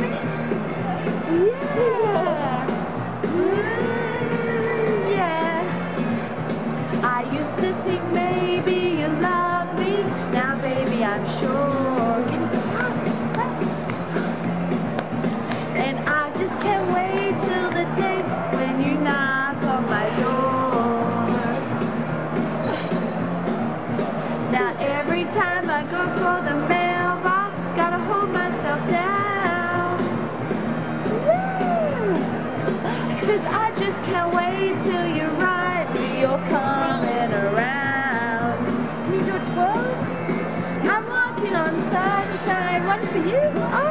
me? Yeah. Yeah. I used to think maybe you love me. Now, baby, I'm sure. Give me the hug. And I just can't wait till the day when you knock on my door. Now, every time I go for the mailbox, gotta hold myself down. Woo! 'Cause I just can't wait till you write me you're coming around. Can you do a twirl? I'm walking on sunshine. One for you. Oh.